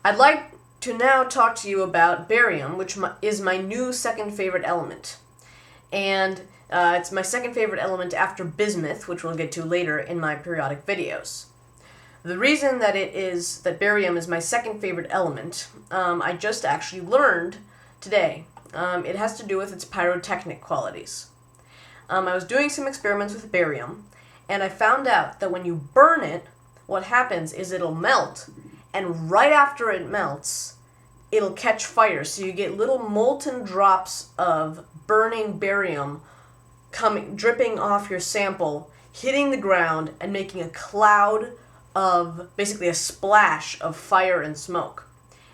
I'd like to now talk to you about barium, which is my new second favorite element. And it's my second favorite element after bismuth, which we'll get to later in my periodic videos. The reason that barium is my second favorite element, I just actually learned today. It has to do with its pyrotechnic qualities. I was doing some experiments with barium, and I found out that when you burn it, what happens is it'll melt, and right after it melts, it'll catch fire. So you get little molten drops of burning barium dripping off your sample, hitting the ground, and making a cloud of, basically a splash of fire and smoke.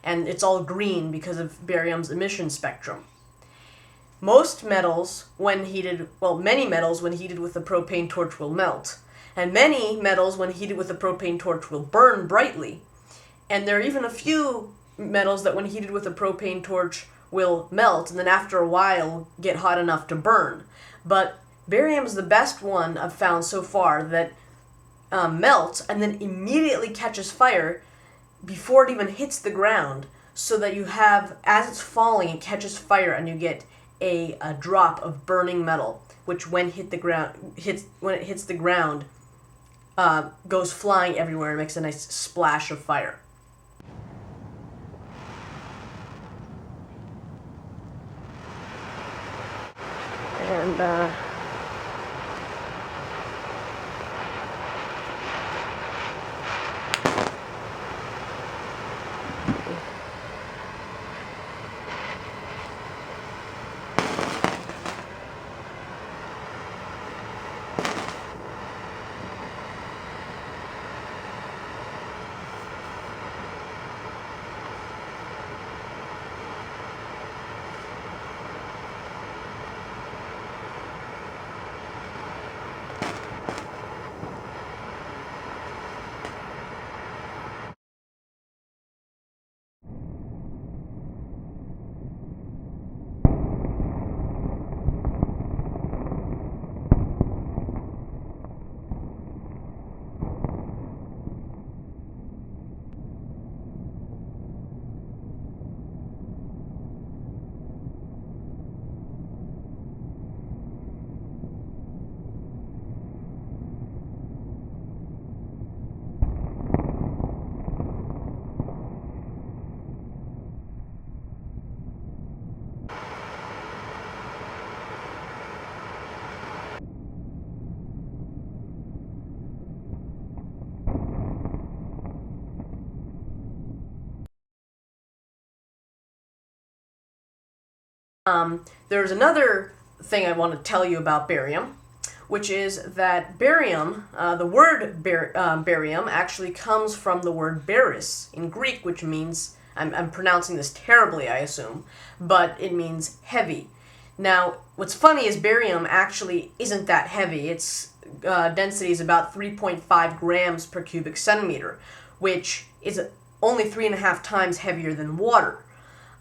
And it's all green because of barium's emission spectrum. Most metals, when heated, many metals when heated with a propane torch will melt. And many metals when heated with a propane torch will burn brightly. And there are even a few metals that when heated with a propane torch will melt and then after a while get hot enough to burn. But barium is the best one I've found so far that melts and then immediately catches fire before it even hits the ground, so that you have, as it's falling, it catches fire and you get a drop of burning metal, which when it hits the ground, goes flying everywhere and makes a nice splash of fire. And there's another thing I want to tell you about barium, which is that barium, the word barium actually comes from the word baris in Greek, which means, I'm pronouncing this terribly, I assume, but it means heavy. Now, what's funny is barium actually isn't that heavy. Its density is about 3.5 grams per cubic centimeter, which is only 3.5 times heavier than water.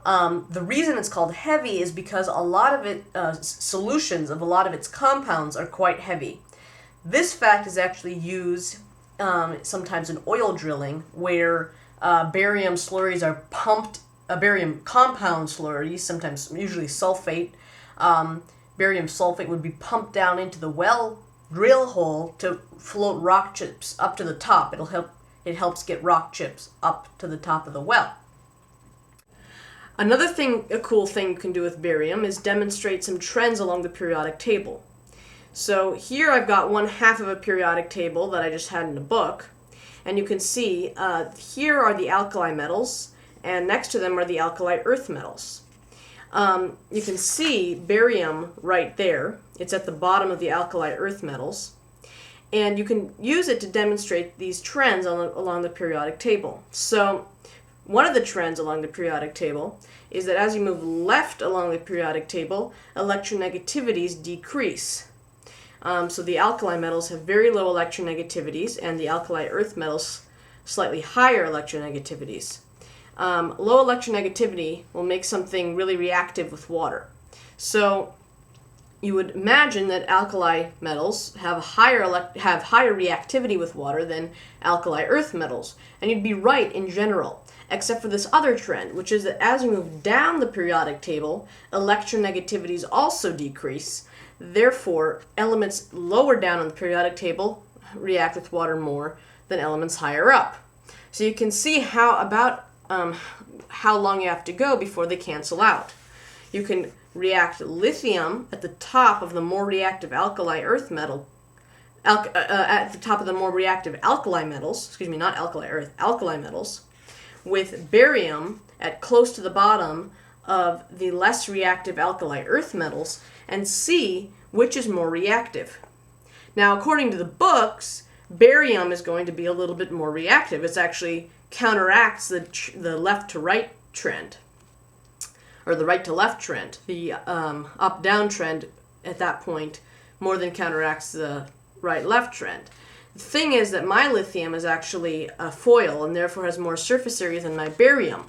The reason it's called heavy is because a lot of solutions of a lot of its compounds are quite heavy. This fact is actually used sometimes in oil drilling, where barium slurries are pumped, barium compound slurries, usually sulfate. Barium sulfate would be pumped down into the well drill hole to float rock chips up to the top. It helps get rock chips up to the top of the well. Another thing, a cool thing you can do with barium is demonstrate some trends along the periodic table. So here I've got 1/2 of a periodic table that I just had in a book, and you can see here are the alkali metals, and next to them are the alkali earth metals. You can see barium right there. It's at the bottom of the alkali earth metals, and you can use it to demonstrate these trends along the periodic table. So one of the trends along the periodic table is that as you move left along the periodic table, electronegativities decrease. So the alkali metals have very low electronegativities, and the alkali earth metals slightly higher electronegativities. Low electronegativity will make something really reactive with water. So you would imagine that alkali metals have higher reactivity with water than alkali earth metals, and you'd be right in general, except for this other trend, which is that as you move down the periodic table, electronegativities also decrease. Therefore, elements lower down on the periodic table react with water more than elements higher up. So you can see how long you have to go before they cancel out. You can react lithium at the top of the more reactive alkali earth metal, at the top of the more reactive alkali metals, not alkali earth, alkali metals, with barium at close to the bottom of the less reactive alkali earth metals, and see which is more reactive. Now, according to the books, barium is going to be a little bit more reactive. It actually counteracts the left to right trend, or the right to left trend. The up-down trend at that point more than counteracts the right-left trend. The thing is that my lithium is actually a foil and therefore has more surface area than my barium.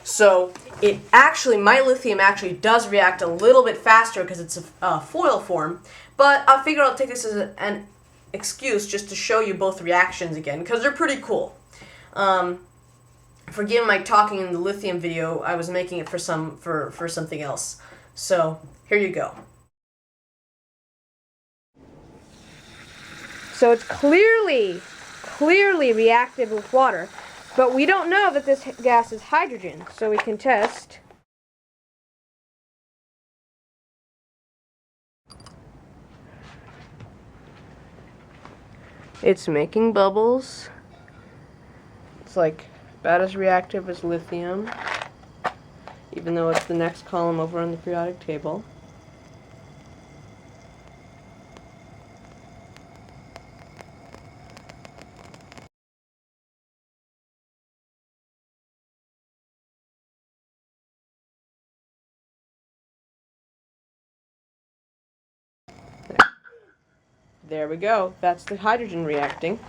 So my lithium actually does react a little bit faster because it's a foil form, but I figure I'll take this as an excuse just to show you both reactions again, because they're pretty cool. Forgive my talking in the lithium video. I was making it for something else. So here you go. So it's clearly reactive with water, but we don't know that this gas is hydrogen, so we can test. It's making bubbles. It's like about as reactive as lithium, even though it's the next column over on the periodic table. There we go. That's the hydrogen reacting.